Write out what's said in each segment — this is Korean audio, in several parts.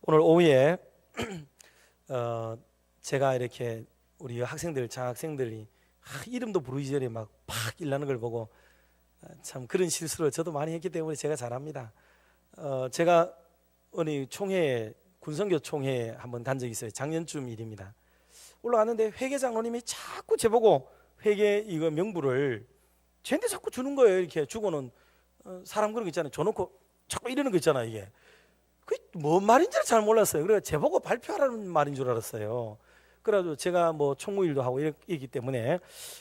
오늘 오후에 제가 이렇게 우리 학생들, 장학생들이 이름도 부르기 전에 막 일나는 걸 보고 참 그런 실수를 저도 많이 했기 때문에 제가 잘합니다. 제가 어느 총회에 군선교 총회에 한번 간 적이 있어요. 작년쯤 일입니다. 올라갔는데 회계 장로님이 자꾸 제보고 회계 이거 명부를 저한테 자꾸 주는 거예요. 이렇게 주고는 사람 그런 거 있잖아요. 줘놓고 자꾸 이러는 거 있잖아요. 이게 그게 뭔 말인지를 잘 몰랐어요. 그래서 제보고 발표하라는 말인 줄 알았어요. 그래가지고 제가 뭐 총무일도 하고 이기 때문에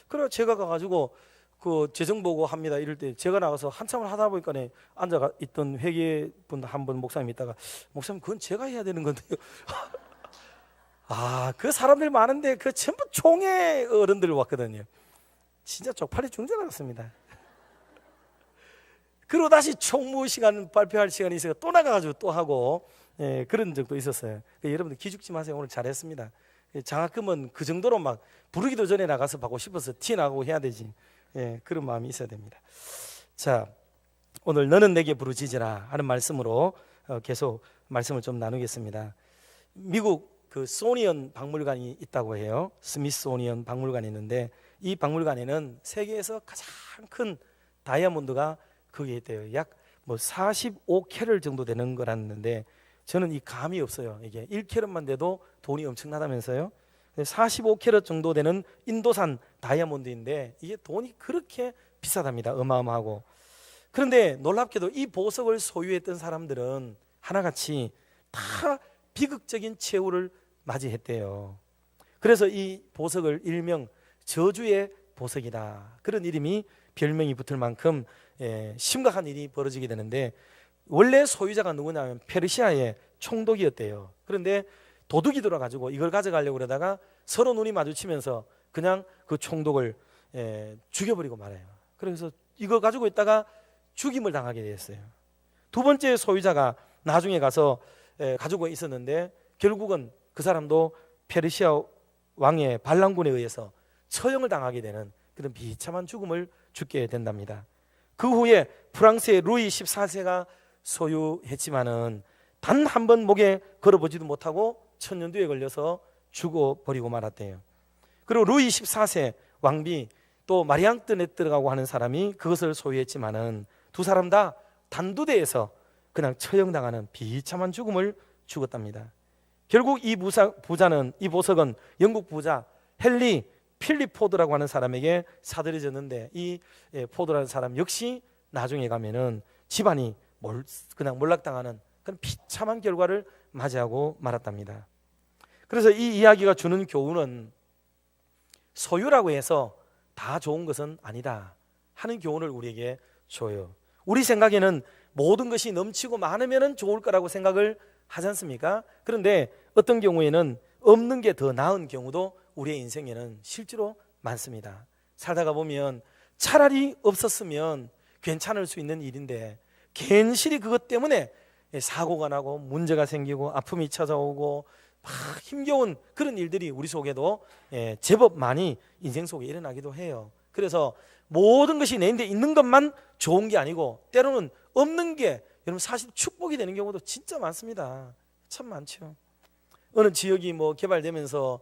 그래 제가 가가지고 그 재정보고 합니다 이럴 때 제가 나가서 한참을 하다 보니까 앉아 있던 회계분 한 분 목사님 있다가 목사님 그건 제가 해야 되는 건데요. 그 사람들 많은데 그 전부 총회 어른들 왔거든요. 진짜 쪽팔려 죽는 줄 알았습니다. 그리고 다시 총무 시간 발표할 시간이 있어서 또 나가가지고 또 하고 그런 적도 있었어요. 여러분들 기죽지 마세요. 오늘 잘했습니다. 장학금은 그 정도로 막 부르기도 전에 나가서 받고 싶어서 티 나고 해야 되지. 그런 마음이 있어야 됩니다. 자, 오늘 너는 내게 부르짖으라 하는 말씀으로 계속 말씀을 좀 나누겠습니다. 미국 그 소니언 박물관이 있다고 해요. 스미소니언 박물관이 있는데 이 박물관에는 세계에서 가장 큰 다이아몬드가 거기에 있대요. 약 뭐 45캐럿 정도 되는 거라는데 저는 이 감이 없어요. 이게 1캐럿만 돼도 돈이 엄청나다면서요. 45캐럿 정도 되는 인도산 다이아몬드인데 이게 돈이 그렇게 비싸답니다. 어마어마하고. 그런데 놀랍게도 이 보석을 소유했던 사람들은 하나같이 다 비극적인 최후를 맞이했대요. 그래서 이 보석을 일명 저주의 보석이다, 그런 이름이 별명이 붙을 만큼 심각한 일이 벌어지게 되는데, 원래 소유자가 누구냐면 페르시아의 총독이었대요. 그런데 도둑이 들어가지고 이걸 가져가려고 그러다가 서로 눈이 마주치면서 그냥 그 총독을 죽여버리고 말아요. 그래서 이거 가지고 있다가 죽임을 당하게 됐어요. 두 번째 소유자가 나중에 가서 가지고 있었는데 결국은 그 사람도 페르시아 왕의 반란군에 의해서 처형을 당하게 되는 그런 비참한 죽음을 죽게 된답니다. 그 후에 프랑스의 루이 14세가 소유했지만은 단 한 번 목에 걸어보지도 못하고 천년 뒤에 걸려서 죽어버리고 말았대요. 그리고 루이 14세 왕비 또 마리 앙뚜네트라고 하는 사람이 그것을 소유했지만은 두 사람 다 단두대에서 그냥 처형당하는 비참한 죽음을 죽었답니다. 결국 이 부자는, 이 보석은 영국 부자 헨리 필립 포드라고 하는 사람에게 사들여졌는데 이 포드라는 사람 역시 나중에 가면은 집안이 그냥 몰락당하는 그런 비참한 결과를 맞이하고 말았답니다. 그래서 이 이야기가 주는 교훈은 소유라고 해서 다 좋은 것은 아니다 하는 교훈을 우리에게 줘요. 우리 생각에는 모든 것이 넘치고 많으면 좋을 거라고 생각을 하지 않습니까? 그런데 어떤 경우에는 없는 게 더 나은 경우도 우리의 인생에는 실제로 많습니다. 살다가 보면 차라리 없었으면 괜찮을 수 있는 일인데 괜시리 그것 때문에 사고가 나고 문제가 생기고 아픔이 찾아오고 막 힘겨운 그런 일들이 우리 속에도 제법 많이 인생 속에 일어나기도 해요. 그래서 모든 것이 내 인데 있는 것만 좋은 게 아니고 때로는 없는 게 여러분 사실 축복이 되는 경우도 진짜 많습니다. 참 많죠. 어느 지역이 뭐 개발되면서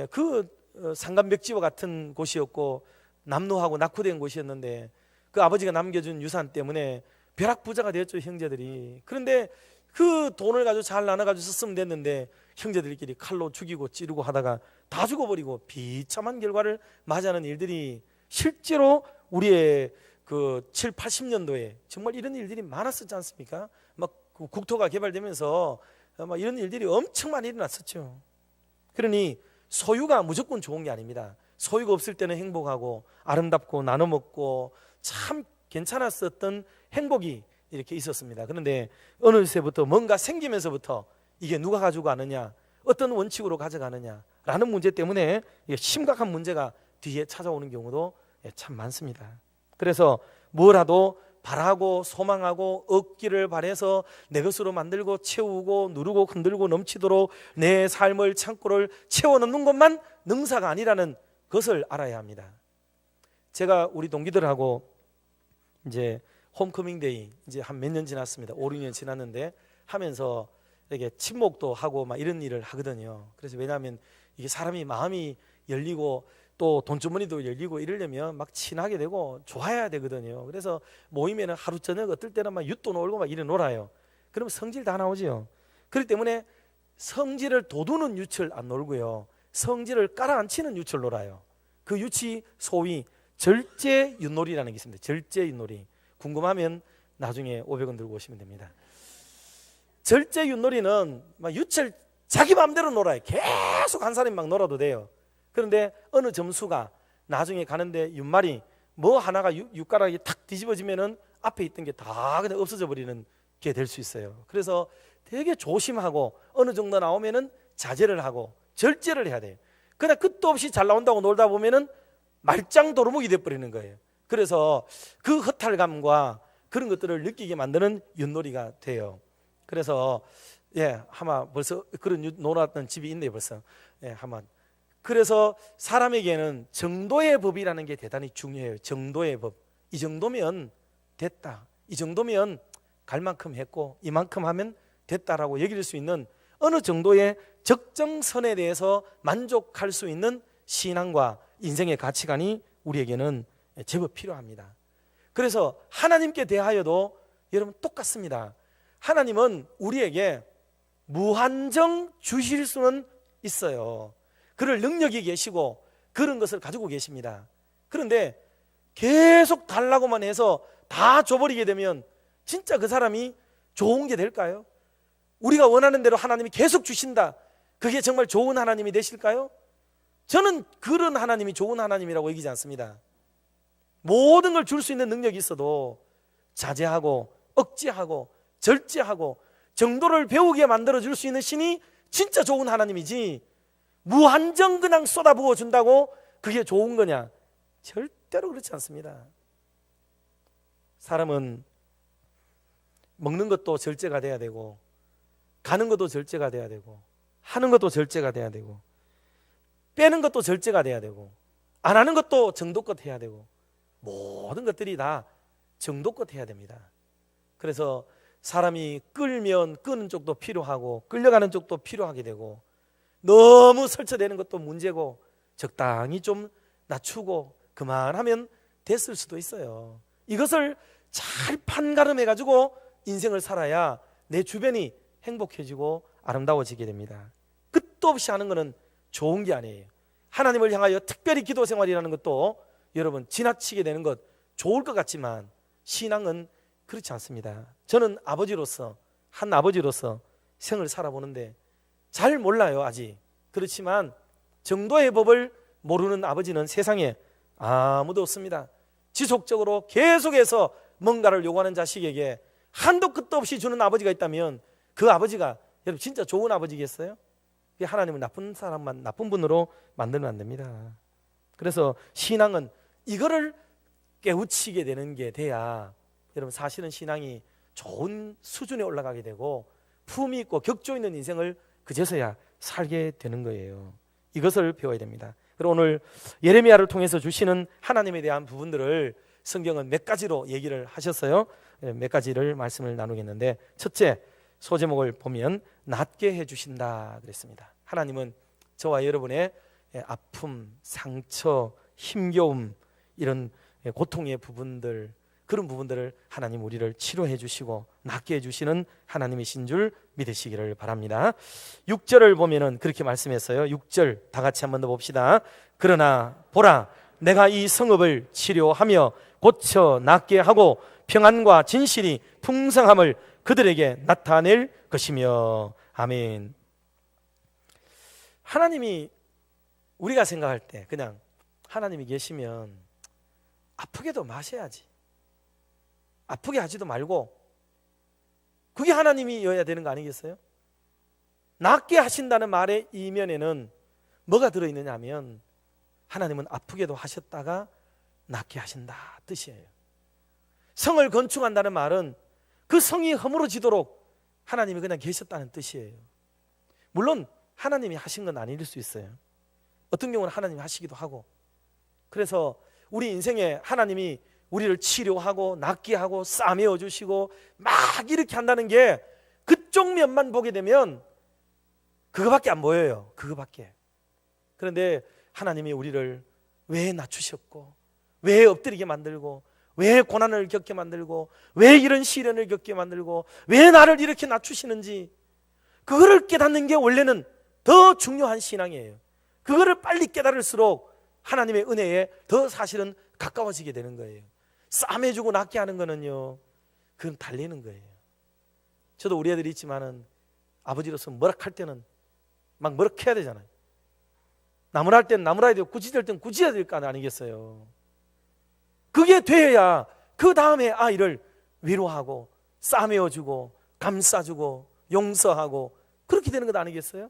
그 산간벽지와 같은 곳이었고 남노하고 낙후된 곳이었는데 그 아버지가 남겨준 유산 때문에 벼락부자가 되었죠, 형제들이. 그런데 그 돈을 가지고 잘 나눠가지고 썼으면 됐는데 형제들끼리 칼로 죽이고 찌르고 하다가 다 죽어버리고 비참한 결과를 맞이하는 일들이 실제로 우리의 그 7, 80년도에 정말 이런 일들이 많았었지 않습니까? 막 국토가 개발되면서 막 이런 일들이 엄청 많이 일어났었죠. 그러니 소유가 무조건 좋은 게 아닙니다. 소유가 없을 때는 행복하고 아름답고 나눠 먹고 참 괜찮았었던 행복이 이렇게 있었습니다. 그런데 어느새부터 뭔가 생기면서부터 이게 누가 가지고 가느냐, 어떤 원칙으로 가져가느냐라는 문제 때문에 심각한 문제가 뒤에 찾아오는 경우도 참 많습니다. 그래서 뭐라도 바라고 소망하고 얻기를 바라서 내 것으로 만들고 채우고 누르고 흔들고 넘치도록 내 삶을 창고를 채워넣는 것만 능사가 아니라는 것을 알아야 합니다. 제가 우리 동기들하고 이제 홈커밍데이 이제 한 몇 년 지났습니다. 5, 6년 지났는데 하면서 이렇게 친목도 하고 막 이런 일을 하거든요. 그래서 왜냐하면 이게 사람이 마음이 열리고 또 돈주머니도 열리고 이러려면 막 친하게 되고 좋아야 되거든요. 그래서 모임에는 하루 저녁 어떨 때는 막 윷도 놀고 막 이래 놀아요. 그러면 성질 다 나오죠. 그렇기 때문에 성질을 돋우는 윷을 안 놀고요, 성질을 깔아앉히는 윷을 놀아요. 그 윷이 소위 절제 윷놀이라는 게 있습니다. 절제 윷놀이. 궁금하면 나중에 500원 들고 오시면 됩니다. 절제 윷놀이는 막 윷을 자기 마음대로 놀아요. 계속 한 사람이 막 놀아도 돼요. 그런데 어느 점수가 나중에 가는데 윷말이 뭐 하나가 윷가락이 탁 뒤집어지면은 앞에 있던 게 다 그냥 없어져 버리는 게 될 수 있어요. 그래서 되게 조심하고 어느 정도 나오면은 자제를 하고 절제를 해야 돼요. 그냥 끝도 없이 잘 나온다고 놀다 보면은 말짱 도루묵이 돼버리는 거예요. 그래서 그 허탈감과 그런 것들을 느끼게 만드는 윷놀이가 돼요. 그래서 아마 벌써 그런 윷 놀았던 집이 있네요. 벌써 한번. 그래서 사람에게는 정도의 법이라는 게 대단히 중요해요. 정도의 법. 이 정도면 됐다, 이 정도면 갈 만큼 했고 이만큼 하면 됐다라고 여길 수 있는 어느 정도의 적정선에 대해서 만족할 수 있는 신앙과 인생의 가치관이 우리에게는 제법 필요합니다. 그래서 하나님께 대하여도 여러분 똑같습니다. 하나님은 우리에게 무한정 주실 수는 있어요. 그럴 능력이 계시고 그런 것을 가지고 계십니다. 그런데 계속 달라고만 해서 다 줘버리게 되면 진짜 그 사람이 좋은 게 될까요? 우리가 원하는 대로 하나님이 계속 주신다, 그게 정말 좋은 하나님이 되실까요? 저는 그런 하나님이 좋은 하나님이라고 여기지 않습니다. 모든 걸 줄 수 있는 능력이 있어도 자제하고 억제하고 절제하고 정도를 배우게 만들어줄 수 있는 신이 진짜 좋은 하나님이지, 무한정 그냥 쏟아부어 준다고 그게 좋은 거냐? 절대로 그렇지 않습니다. 사람은 먹는 것도 절제가 돼야 되고, 가는 것도 절제가 돼야 되고, 하는 것도 절제가 돼야 되고, 빼는 것도 절제가 돼야 되고, 안 하는 것도 정도껏 해야 되고, 모든 것들이 다 정도껏 해야 됩니다. 그래서 사람이 끌면 끄는 쪽도 필요하고 끌려가는 쪽도 필요하게 되고, 너무 설쳐대는 것도 문제고 적당히 좀 낮추고 그만하면 됐을 수도 있어요. 이것을 잘 판가름해 가지고 인생을 살아야 내 주변이 행복해지고 아름다워지게 됩니다. 끝도 없이 하는 것은 좋은 게 아니에요. 하나님을 향하여 특별히 기도 생활이라는 것도 여러분 지나치게 되는 것 좋을 것 같지만 신앙은 그렇지 않습니다. 저는 아버지로서, 한 아버지로서 생을 살아보는데 잘 몰라요, 아직. 그렇지만 정도의 법을 모르는 아버지는 세상에 아무도 없습니다. 지속적으로 계속해서 뭔가를 요구하는 자식에게 한도 끝도 없이 주는 아버지가 있다면 그 아버지가 여러분 진짜 좋은 아버지겠어요? 하나님은 나쁜 사람만, 나쁜 분으로 만들면 안 됩니다. 그래서 신앙은 이거를 깨우치게 되는 게 돼야 여러분 사실은 신앙이 좋은 수준에 올라가게 되고 품이 있고 격조 있는 인생을 그제서야 살게 되는 거예요. 이것을 배워야 됩니다. 그리고 오늘 예레미야를 통해서 주시는 하나님에 대한 부분들을 성경은 몇 가지로 얘기를 하셨어요. 몇 가지를 말씀을 나누겠는데, 첫째 소제목을 보면 낫게 해주신다 그랬습니다. 하나님은 저와 여러분의 아픔, 상처, 힘겨움, 이런 고통의 부분들, 그런 부분들을 하나님 우리를 치료해 주시고 낫게 해주시는 하나님이신 줄 믿으시기를 바랍니다. 6절을 보면은 그렇게 말씀했어요. 6절 다 같이 한 번 더 봅시다. 그러나 보라, 내가 이 성읍을 치료하며 고쳐 낫게 하고 평안과 진실이 풍성함을 그들에게 나타낼 것이며. 아멘. 하나님이 우리가 생각할 때 그냥 하나님이 계시면 아프게도 마셔야지, 아프게 하지도 말고, 그게 하나님이어야 되는 거 아니겠어요? 낫게 하신다는 말의 이면에는 뭐가 들어있느냐 하면 하나님은 아프게도 하셨다가 낫게 하신다 뜻이에요. 성을 건축한다는 말은 그 성이 허물어지도록 하나님이 그냥 계셨다는 뜻이에요. 물론 하나님이 하신 건 아닐 수 있어요. 어떤 경우는 하나님이 하시기도 하고. 그래서 우리 인생에 하나님이 우리를 치료하고 낫게 하고 싸매어 주시고 막 이렇게 한다는 게 그쪽 면만 보게 되면 그거밖에 안 보여요. 그거밖에. 그런데 하나님이 우리를 왜 낮추셨고, 왜 엎드리게 만들고, 왜 고난을 겪게 만들고, 왜 이런 시련을 겪게 만들고, 왜 나를 이렇게 낮추시는지, 그거를 깨닫는 게 원래는 더 중요한 신앙이에요. 그거를 빨리 깨달을수록 하나님의 은혜에 더 사실은 가까워지게 되는 거예요. 싸매주고 낫게 하는 거는요, 그건 달리는 거예요. 저도 우리 애들이 있지만은 아버지로서 뭐라 할 때는 막 뭐라 해야 되잖아요. 나무라 할 때는 나무라 해야 되고 굳이될 때는 굳이해야 될 거 아니겠어요. 그게 돼야 그 다음에 아이를 위로하고 싸매어주고 감싸주고 용서하고 그렇게 되는 것 아니겠어요?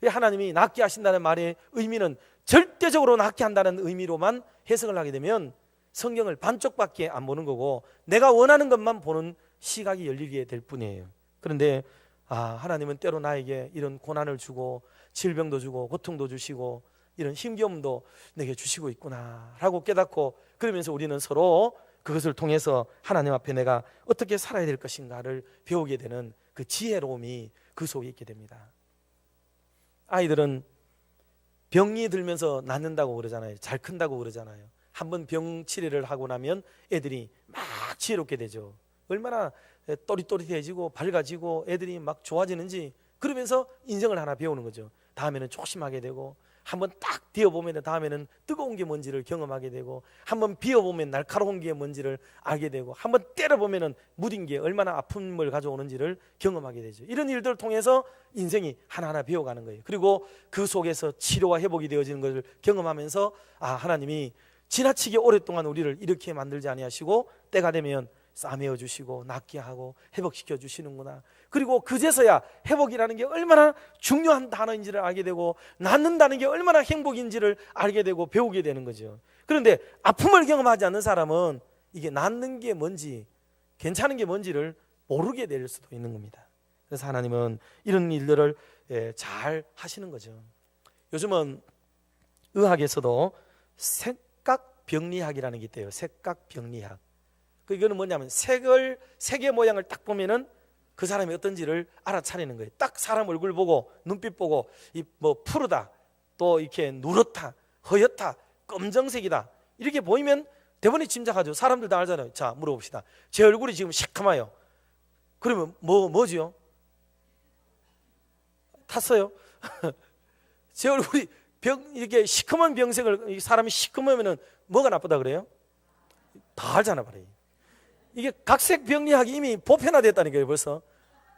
하나님이 낫게 하신다는 말의 의미는 절대적으로 낫게 한다는 의미로만 해석을 하게 되면 성경을 반쪽밖에 안 보는 거고 내가 원하는 것만 보는 시각이 열리게 될 뿐이에요. 그런데 하나님은 때로 나에게 이런 고난을 주고 질병도 주고 고통도 주시고 이런 힘겨움도 내게 주시고 있구나 라고 깨닫고, 그러면서 우리는 서로 그것을 통해서 하나님 앞에 내가 어떻게 살아야 될 것인가를 배우게 되는 그 지혜로움이 그 속에 있게 됩니다. 아이들은 병이 들면서 낫는다고 그러잖아요. 잘 큰다고 그러잖아요. 한번 병 치료를 하고 나면 애들이 막 지혜롭게 되죠. 얼마나 또릿또릿해지고 밝아지고 애들이 막 좋아지는지, 그러면서 인생을 하나 배우는 거죠. 다음에는 조심하게 되고, 한번 딱 뒤어보면 다음에는 뜨거운 게 뭔지를 경험하게 되고, 한번 비워보면 날카로운 게 뭔지를 알게 되고, 한번 때려보면 무딘 게 얼마나 아픔을 가져오는지를 경험하게 되죠. 이런 일들을 통해서 인생이 하나하나 배워가는 거예요. 그리고 그 속에서 치료와 회복이 되어지는 것을 경험하면서 하나님이 지나치게 오랫동안 우리를 이렇게 만들지 아니하시고 때가 되면 싸매어 주시고 낫게 하고 회복시켜 주시는구나. 그리고 그제서야 회복이라는 게 얼마나 중요한 단어인지를 알게 되고 낫는다는 게 얼마나 행복인지를 알게 되고 배우게 되는 거죠. 그런데 아픔을 경험하지 않는 사람은 이게 낫는 게 뭔지, 괜찮은 게 뭔지를 모르게 될 수도 있는 겁니다. 그래서 하나님은 이런 일들을 잘 하시는 거죠. 요즘은 의학에서도 색각병리학이라는 게 있대요. 색각병리학. 이거는 뭐냐면 색의 모양을 딱 보면은 그 사람이 어떤지를 알아차리는 거예요. 딱 사람 얼굴 보고 눈빛 보고 푸르다, 또 이렇게 누렇다, 허옇다, 검정색이다 이렇게 보이면 대부분이 짐작하죠. 사람들 다 알잖아요. 자, 물어봅시다. 제 얼굴이 지금 시커매요. 그러면 뭐지요? 탔어요? 제 얼굴이 이렇게 시커먼 병색을, 사람이 시커매면은 뭐가 나쁘다 그래요? 다 알잖아 말이에요. 이게 각색병리학이 이미 보편화됐다니까요 벌써.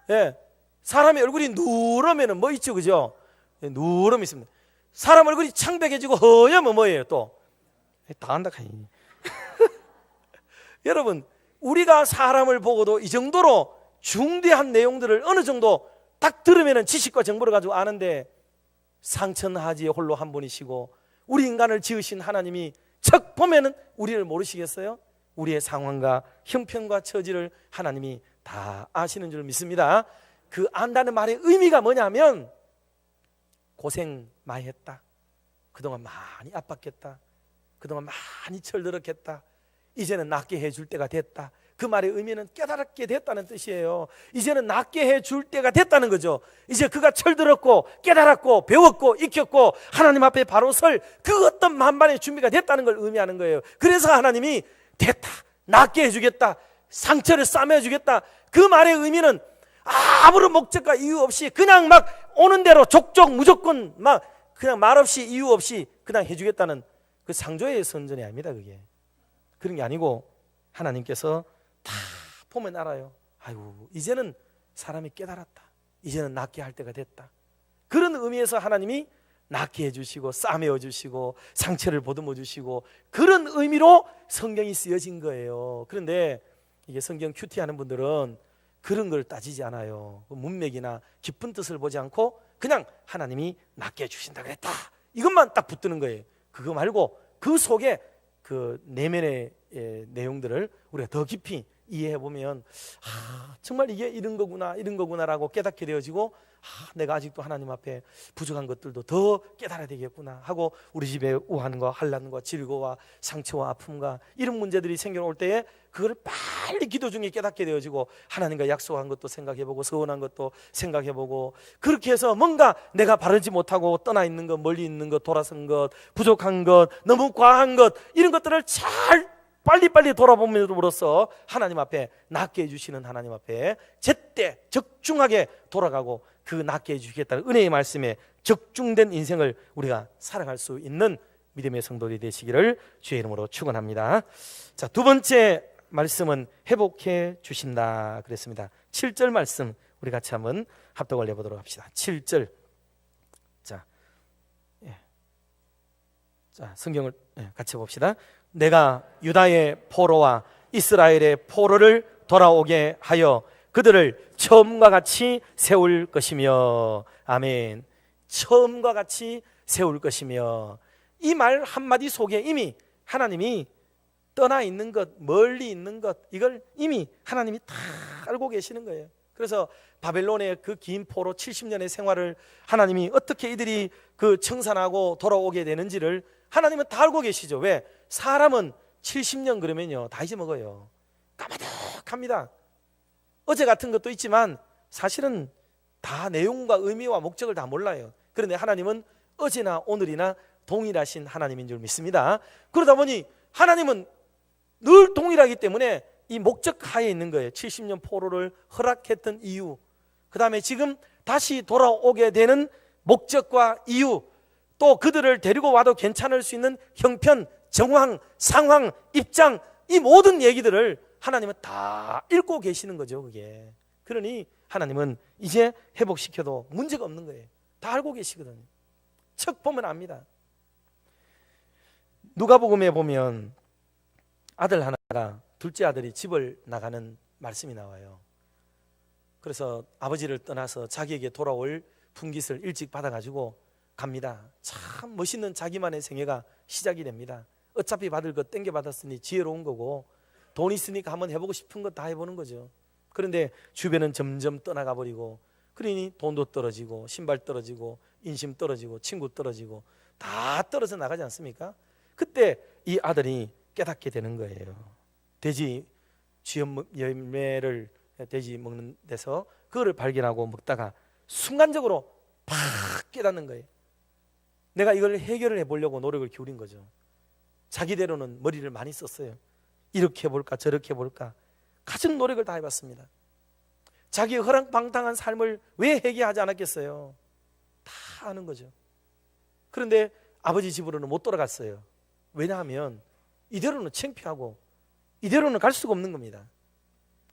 예, 사람의 얼굴이 누르면은 뭐 있죠, 그죠? 예, 누름이 있습니다. 사람 얼굴이 창백해지고 허여면 뭐예요 또? 다 안다 카니. 여러분, 우리가 사람을 보고도 이 정도로 중대한 내용들을 어느 정도 딱 들으면은 지식과 정보를 가지고 아는데, 상천하지에 홀로 한 분이시고 우리 인간을 지으신 하나님이 척 보면은 우리를 모르시겠어요? 우리의 상황과 형편과 처지를 하나님이 다 아시는 줄 믿습니다. 그 안다는 말의 의미가 뭐냐면 고생 많이 했다, 그동안 많이 아팠겠다, 그동안 많이 철들었겠다, 이제는 낫게 해줄 때가 됐다. 그 말의 의미는 깨달게 됐다는 뜻이에요. 이제는 낫게 해줄 때가 됐다는 거죠. 이제 그가 철들었고 깨달았고 배웠고 익혔고 하나님 앞에 바로 설 그 어떤 만반의 준비가 됐다는 걸 의미하는 거예요. 그래서 하나님이 됐다, 낫게 해주겠다, 상처를 싸매주겠다, 그 말의 의미는 아무런 목적과 이유 없이 그냥 막 오는 대로 족족 무조건 막 그냥 말 없이 이유 없이 그냥 해주겠다는 그 상조의 선전이 아닙니다. 그게 그런 게 아니고 하나님께서 다 보면 알아요. 아이고, 이제는 사람이 깨달았다, 이제는 낫게 할 때가 됐다. 그런 의미에서 하나님이 낫게 해주시고 싸매어 주시고 상처를 보듬어 주시고 그런 의미로 성경이 쓰여진 거예요. 그런데 이게 성경 큐티하는 분들은 그런 걸 따지지 않아요. 문맥이나 깊은 뜻을 보지 않고 그냥 하나님이 낫게 해주신다 그랬다, 이것만 딱 붙드는 거예요. 그거 말고 그 속에 그 내면의 내용들을 우리가 더 깊이 이해해 보면 정말 이게 이런 거구나라고 깨닫게 되어지고 내가 아직도 하나님 앞에 부족한 것들도 더 깨달아야 되겠구나 하고 우리 집에 우한과 환난과 질고와 상처와 아픔과 이런 문제들이 생겨올 때에 그걸 빨리 기도 중에 깨닫게 되어지고 하나님과 약속한 것도 생각해보고 서운한 것도 생각해보고 그렇게 해서 뭔가 내가 바르지 못하고 떠나 있는 것, 멀리 있는 것, 돌아선 것, 부족한 것, 너무 과한 것 이런 것들을 잘 빨리빨리 돌아봄으로써 하나님 앞에 낫게 해주시는 하나님 앞에 제때 적중하게 돌아가고 그 낫게 해주시겠다는 은혜의 말씀에 적중된 인생을 우리가 살아갈 수 있는 믿음의 성도들이 되시기를 주의 이름으로 축원합니다. 자, 두 번째 말씀은 회복해 주신다 그랬습니다. 7절 말씀 우리 같이 한번 합독을 해보도록 합시다. 7절. 자, 성경을 같이 봅시다. 내가 유다의 포로와 이스라엘의 포로를 돌아오게 하여 그들을 처음과 같이 세울 것이며, 아멘. 처음과 같이 세울 것이며, 이 말 한마디 속에 이미 하나님이 떠나 있는 것, 멀리 있는 것, 이걸 이미 하나님이 다 알고 계시는 거예요. 그래서 바벨론의 그 긴 포로 70년의 생활을 하나님이 어떻게 이들이 그 청산하고 돌아오게 되는지를 하나님은 다 알고 계시죠. 왜? 사람은 70년 그러면요 다 잊어먹어요. 까마득합니다. 어제 같은 것도 있지만 사실은 다 내용과 의미와 목적을 다 몰라요. 그런데 하나님은 어제나 오늘이나 동일하신 하나님인 줄 믿습니다. 그러다 보니 하나님은 늘 동일하기 때문에 이 목적 하에 있는 거예요. 70년 포로를 허락했던 이유, 그 다음에 지금 다시 돌아오게 되는 목적과 이유, 또 그들을 데리고 와도 괜찮을 수 있는 형편, 정황, 상황, 입장, 이 모든 얘기들을 하나님은 다 읽고 계시는 거죠. 그게. 그러니 하나님은 이제 회복시켜도 문제가 없는 거예요. 다 알고 계시거든요. 척 보면 압니다. 누가복음에 보면 아들 하나가 둘째 아들이 집을 나가는 말씀이 나와요. 그래서 아버지를 떠나서 자기에게 돌아올 분깃을 일찍 받아가지고 갑니다. 참 멋있는 자기만의 생애가 시작이 됩니다. 어차피 받을 것 땡겨 받았으니 지혜로운 거고 돈 있으니까 한번 해보고 싶은 것 다 해보는 거죠. 그런데 주변은 점점 떠나가 버리고 그러니 돈도 떨어지고 신발 떨어지고 인심 떨어지고 친구 떨어지고 다 떨어져 나가지 않습니까? 그때 이 아들이 깨닫게 되는 거예요. 돼지 쥐염 열매를 돼지 먹는 데서 그거를 발견하고 먹다가 순간적으로 팍 깨닫는 거예요. 내가 이걸 해결을 해보려고 노력을 기울인 거죠. 자기대로는 머리를 많이 썼어요. 이렇게 해볼까 저렇게 해볼까 가진 노력을 다 해봤습니다. 자기의 허랑방탕한 삶을 왜 회개하지 않았겠어요? 다 아는 거죠. 그런데 아버지 집으로는 못 돌아갔어요. 왜냐하면 이대로는 창피하고 이대로는 갈 수가 없는 겁니다.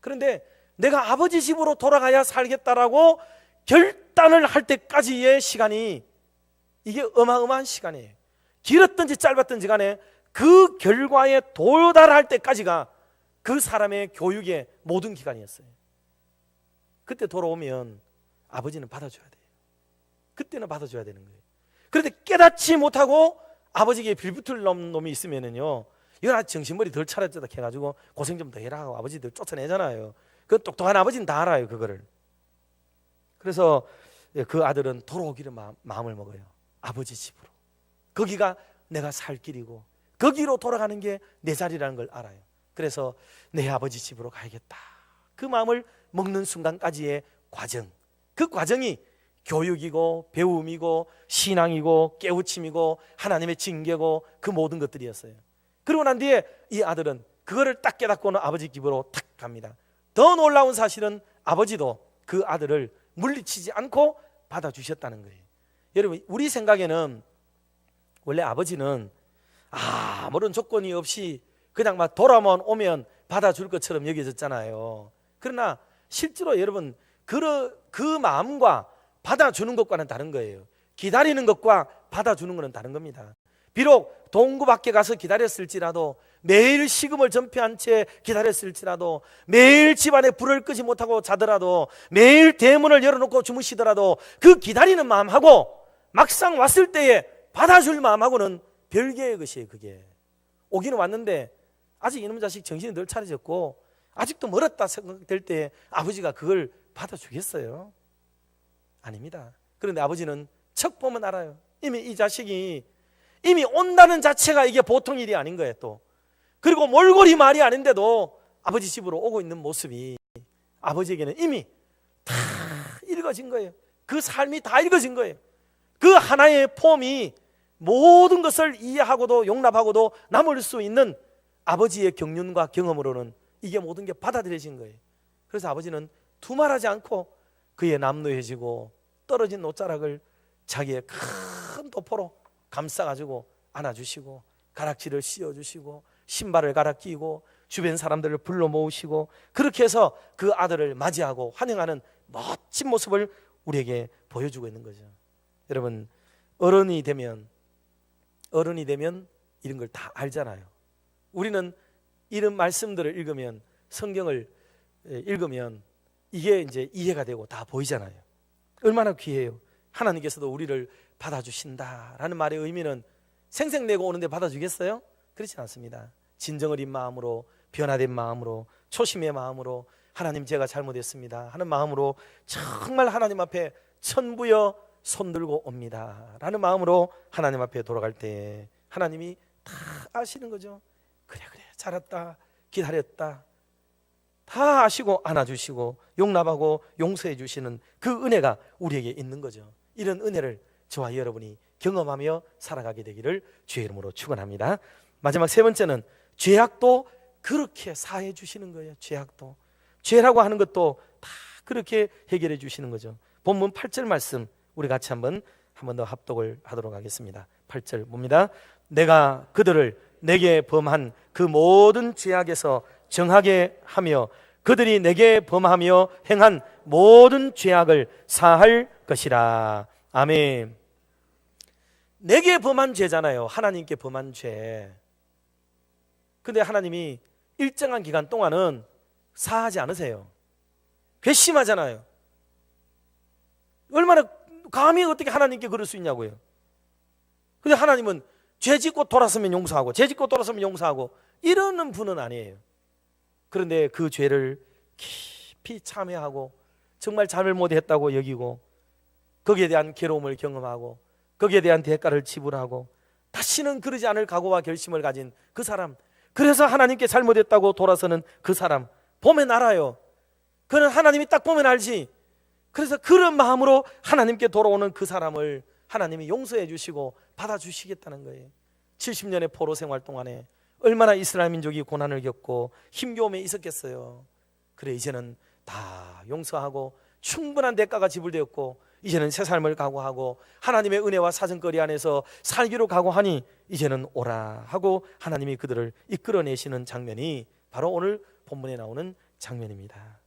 그런데 내가 아버지 집으로 돌아가야 살겠다라고 결단을 할 때까지의 시간이 이게 어마어마한 시간이에요. 길었든지 짧았든지 간에 그 결과에 도달할 때까지가 그 사람의 교육의 모든 기간이었어요. 그때 돌아오면 아버지는 받아줘야 돼요. 그때는 받아줘야 되는 거예요. 그런데 깨닫지 못하고 아버지에게 빌붙을 놈이 있으면은요, 이건 아직 정신머리 덜 차렸다 해가지고 고생 좀 더 해라 하고 아버지들 쫓아내잖아요. 그 똑똑한 아버지는 다 알아요, 그거를. 그래서 그 아들은 돌아오기를 마음을 먹어요. 아버지 집으로. 거기가 내가 살 길이고 거기로 돌아가는 게 내 자리라는 걸 알아요. 그래서 내 아버지 집으로 가야겠다. 그 마음을 먹는 순간까지의 과정, 그 과정이 교육이고 배움이고 신앙이고 깨우침이고 하나님의 징계고 그 모든 것들이었어요. 그러고 난 뒤에 이 아들은 그거를 딱 깨닫고는 아버지 집으로 탁 갑니다. 더 놀라운 사실은 아버지도 그 아들을 물리치지 않고 받아주셨다는 거예요. 여러분, 우리 생각에는 원래 아버지는 아무런 조건이 없이 그냥 막 돌아만 오면 받아줄 것처럼 여겨졌잖아요. 그러나 실제로 여러분 그 마음과 받아주는 것과는 다른 거예요. 기다리는 것과 받아주는 것은 다른 겁니다. 비록 동구 밖에 가서 기다렸을지라도, 매일 식음을 전폐한 채 기다렸을지라도, 매일 집안에 불을 끄지 못하고 자더라도, 매일 대문을 열어놓고 주무시더라도 그 기다리는 마음하고 막상 왔을 때에 받아줄 마음하고는 별개의 것이에요. 그게 오기는 왔는데 아직 이놈 자식 정신이 덜 차려졌고 아직도 멀었다 생각될 때 아버지가 그걸 받아주겠어요? 아닙니다. 그런데 아버지는 척 보면 알아요. 이미 이 자식이 이미 온다는 자체가 이게 보통 일이 아닌 거예요. 또 그리고 몰골이 말이 아닌데도 아버지 집으로 오고 있는 모습이 아버지에게는 이미 다 읽어진 거예요. 그 삶이 다 읽어진 거예요. 그 하나의 폼이 모든 것을 이해하고도 용납하고도 남을 수 있는 아버지의 경륜과 경험으로는 이게 모든 게 받아들여진 거예요. 그래서 아버지는 두말하지 않고 그의 남루해지고 떨어진 옷자락을 자기의 큰 도포로 감싸가지고 안아주시고 가락지를 씌워주시고 신발을 갈아 끼고 주변 사람들을 불러 모으시고 그렇게 해서 그 아들을 맞이하고 환영하는 멋진 모습을 우리에게 보여주고 있는 거죠. 여러분, 어른이 되면 이런 걸 다 알잖아요. 우리는 이런 말씀들을 읽으면, 성경을 읽으면 이게 이제 이해가 되고 다 보이잖아요. 얼마나 귀해요. 하나님께서도 우리를 받아주신다라는 말의 의미는 생색내고 오는데 받아주겠어요? 그렇지 않습니다. 진정 어린 마음으로, 변화된 마음으로, 초심의 마음으로, 하나님 제가 잘못했습니다 하는 마음으로 정말 하나님 앞에 천부여 손들고 옵니다 라는 마음으로 하나님 앞에 돌아갈 때 하나님이 다 아시는 거죠. 그래 잘했다, 기다렸다, 다 아시고 안아주시고 용납하고 용서해 주시는 그 은혜가 우리에게 있는 거죠. 이런 은혜를 저와 여러분이 경험하며 살아가게 되기를 주의 이름으로 축원합니다. 마지막 세 번째는 죄악도 그렇게 사해 주시는 거예요. 죄라고 하는 것도 다 그렇게 해결해 주시는 거죠. 본문 8절 말씀 우리 같이 한번 더 합독을 하도록 하겠습니다. 8절 봅니다. 내가 그들을 내게 범한 그 모든 죄악에서 정하게 하며 그들이 내게 범하며 행한 모든 죄악을 사할 것이라. 아멘. 내게 범한 죄잖아요. 하나님께 범한 죄. 근데 하나님이 일정한 기간 동안은 사하지 않으세요. 괘씸하잖아요. 얼마나 감히 어떻게 하나님께 그럴 수 있냐고요. 근데 하나님은 죄 짓고 돌아서면 용서하고 죄 짓고 돌아서면 용서하고 이러는 분은 아니에요. 그런데 그 죄를 깊이 참회하고 정말 잘못했다고 여기고 거기에 대한 괴로움을 경험하고 거기에 대한 대가를 지불하고 다시는 그러지 않을 각오와 결심을 가진 그 사람, 그래서 하나님께 잘못했다고 돌아서는 그 사람 보면 알아요. 그는 하나님이 딱 보면 알지. 그래서 그런 마음으로 하나님께 돌아오는 그 사람을 하나님이 용서해 주시고 받아주시겠다는 거예요. 70년의 포로 생활 동안에 얼마나 이스라엘 민족이 고난을 겪고 힘겨움에 있었겠어요. 그래 이제는 다 용서하고 충분한 대가가 지불되었고 이제는 새 삶을 각오하고 하나님의 은혜와 사정거리 안에서 살기로 각오하니 이제는 오라 하고 하나님이 그들을 이끌어내시는 장면이 바로 오늘 본문에 나오는 장면입니다.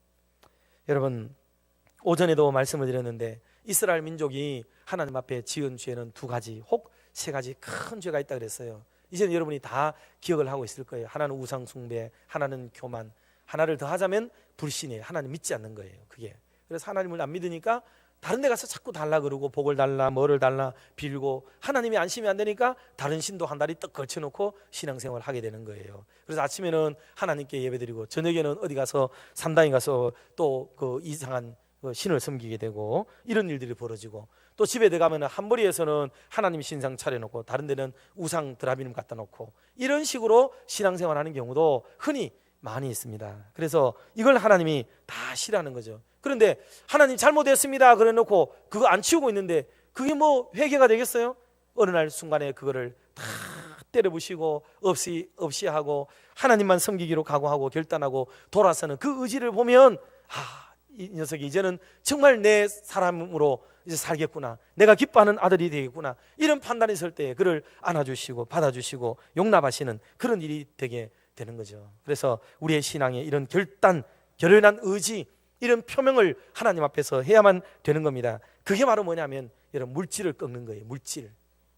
여러분, 오전에도 말씀을 드렸는데 이스라엘 민족이 하나님 앞에 지은 죄는 두 가지 혹 세 가지 큰 죄가 있다 그랬어요. 이제는 여러분이 다 기억을 하고 있을 거예요. 하나는 우상 숭배, 하나는 교만, 하나를 더 하자면 불신이에요. 하나님 믿지 않는 거예요. 그게. 그래서 하나님을 안 믿으니까 다른 데 가서 자꾸 달라 그러고 복을 달라 뭐를 달라 빌고 하나님이 안심이 안 되니까 다른 신도 한 다리 떡 걸쳐놓고 신앙생활을 하게 되는 거예요. 그래서 아침에는 하나님께 예배드리고 저녁에는 어디 가서 산당에 가서 또 그 이상한 신을 섬기게 되고 이런 일들이 벌어지고 또 집에 들어가면 한 머리에서는 하나님 신상 차려놓고 다른 데는 우상 드라비눔 갖다 놓고 이런 식으로 신앙생활하는 경우도 흔히 많이 있습니다. 그래서 이걸 하나님이 다 싫어하는 거죠. 그런데 하나님 잘못했습니다 그래 놓고 그거 안 치우고 있는데 그게 뭐 회개가 되겠어요? 어느 날 순간에 그거를 다 때려부시고 없이 하고 하나님만 섬기기로 각오하고 결단하고 돌아서는 그 의지를 보면 이 녀석이 이제는 정말 내 사람으로 이제 살겠구나, 내가 기뻐하는 아들이 되겠구나, 이런 판단이 설 때 그를 안아주시고 받아주시고 용납하시는 그런 일이 되게 되는 거죠. 그래서 우리의 신앙에 이런 결단, 결연한 의지, 이런 표명을 하나님 앞에서 해야만 되는 겁니다. 그게 바로 뭐냐면 여러분 물질을 꺾는 거예요.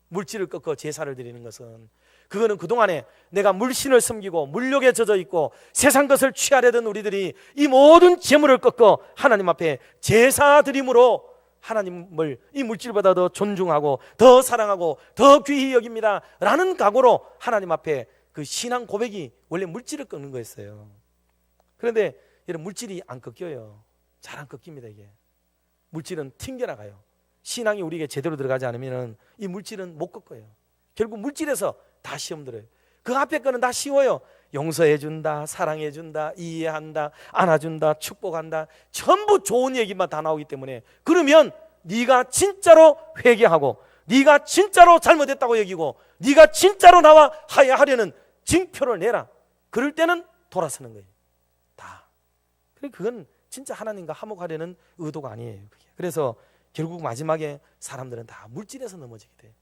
물질을 꺾어 제사를 드리는 것은 그거는 그동안에 내가 물신을 섬기고 물욕에 젖어 있고 세상 것을 취하려던 우리들이 이 모든 재물을 꺾어 하나님 앞에 제사 드림으로 하나님을 이 물질보다 더 존중하고 더 사랑하고 더 귀히 여깁니다 라는 각오로 하나님 앞에 그 신앙 고백이 원래 물질을 꺾는 거였어요. 그런데 이런 물질이 안 꺾여요. 잘 안 꺾입니다. 이게 물질은 튕겨나가요. 신앙이 우리에게 제대로 들어가지 않으면 이 물질은 못 꺾어요. 결국 물질에서 다 시험 들어요. 그 앞에 거는 다 쉬워요. 용서해준다, 사랑해준다, 이해한다, 안아준다, 축복한다, 전부 좋은 얘기만 다 나오기 때문에, 그러면 네가 진짜로 회개하고 네가 진짜로 잘못했다고 여기고 네가 진짜로 나와 화해하려는 징표를 내라. 그럴 때는 돌아서는 거예요. 다. 그건 진짜 하나님과 화목하려는 의도가 아니에요. 그래서 결국 마지막에 사람들은 다 물질에서 넘어지게 돼요.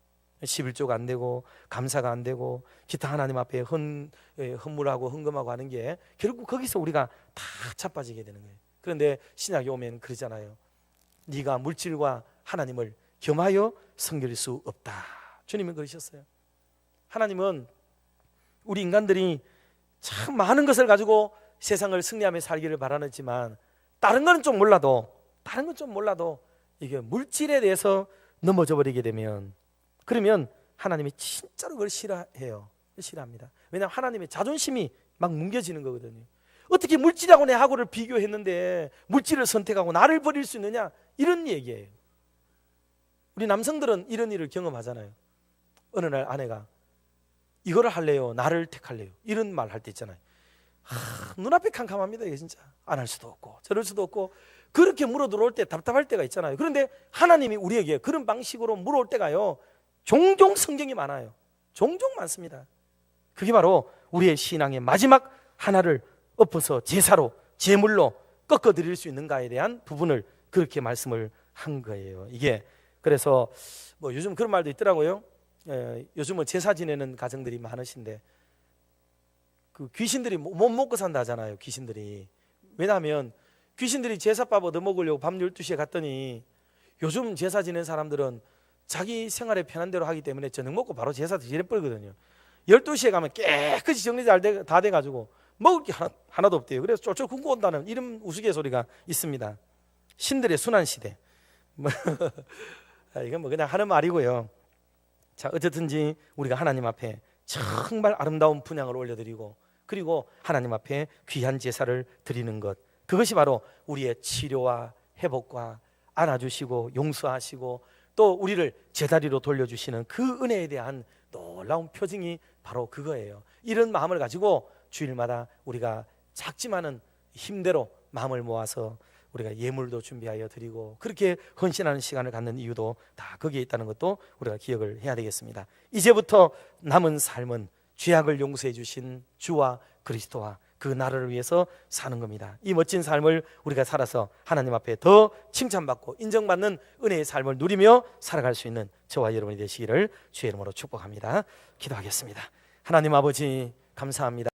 11조가 안 되고 감사가 안 되고 기타 하나님 앞에 헌물하고 헌금하고 하는 게 결국 거기서 우리가 다 자빠지게 되는 거예요. 그런데 신약에 오면 그러잖아요. 네가 물질과 하나님을 겸하여 섬길 수 없다. 주님은 그러셨어요. 하나님은 우리 인간들이 참 많은 것을 가지고 세상을 승리하며 살기를 바라지만 다른 건 좀 몰라도 이게 물질에 대해서 넘어져 버리게 되면, 그러면 하나님이 진짜로 그걸 싫어해요. 싫어합니다. 왜냐하면 하나님의 자존심이 막 뭉개지는 거거든요. 어떻게 물질하고 내 하고를 비교했는데 물질을 선택하고 나를 버릴 수 있느냐, 이런 얘기예요. 우리 남성들은 이런 일을 경험하잖아요. 어느 날 아내가 이거를 할래요, 나를 택할래요, 이런 말 할 때 있잖아요. 눈앞이 캄캄합니다. 이게 진짜 안 할 수도 없고 저럴 수도 없고 그렇게 물어 들어올 때 답답할 때가 있잖아요. 그런데 하나님이 우리에게 그런 방식으로 물어올 때가요 종종 성경이 많아요. 종종 많습니다. 그게 바로 우리의 신앙의 마지막 하나를 엎어서 제사로 제물로 꺾어드릴 수 있는가에 대한 부분을 그렇게 말씀을 한 거예요. 이게 그래서 뭐 요즘 그런 말도 있더라고요. 요즘은 제사 지내는 가정들이 많으신데 그 귀신들이 못 먹고 산다 하잖아요. 귀신들이. 왜냐하면 귀신들이 제사밥 얻어먹으려고 밤 12시에 갔더니 요즘 제사 지낸 사람들은 자기 생활에 편한 대로 하기 때문에 저녁 먹고 바로 제사 지내버리거든요. 12시에 가면 깨끗이 정리 다 돼가지고 먹을 게 하나도 없대요. 그래서 쫄쫄 굶고 온다는 이런 우스갯소리가 있습니다. 신들의 순환시대. 이건 뭐 그냥 하는 말이고요. 자, 어쨌든지 우리가 하나님 앞에 정말 아름다운 분향을 올려드리고 그리고 하나님 앞에 귀한 제사를 드리는 것, 그것이 바로 우리의 치료와 회복과 안아주시고 용서하시고 또 우리를 제자리로 돌려주시는 그 은혜에 대한 놀라운 표징이 바로 그거예요. 이런 마음을 가지고 주일마다 우리가 작지만은 힘대로 마음을 모아서 우리가 예물도 준비하여 드리고 그렇게 헌신하는 시간을 갖는 이유도 다 거기에 있다는 것도 우리가 기억을 해야 되겠습니다. 이제부터 남은 삶은 죄악을 용서해 주신 주와 그리스도와 그 나라를 위해서 사는 겁니다. 이 멋진 삶을 우리가 살아서 하나님 앞에 더 칭찬받고 인정받는 은혜의 삶을 누리며 살아갈 수 있는 저와 여러분이 되시기를 주의 이름으로 축복합니다. 기도하겠습니다. 하나님 아버지 감사합니다.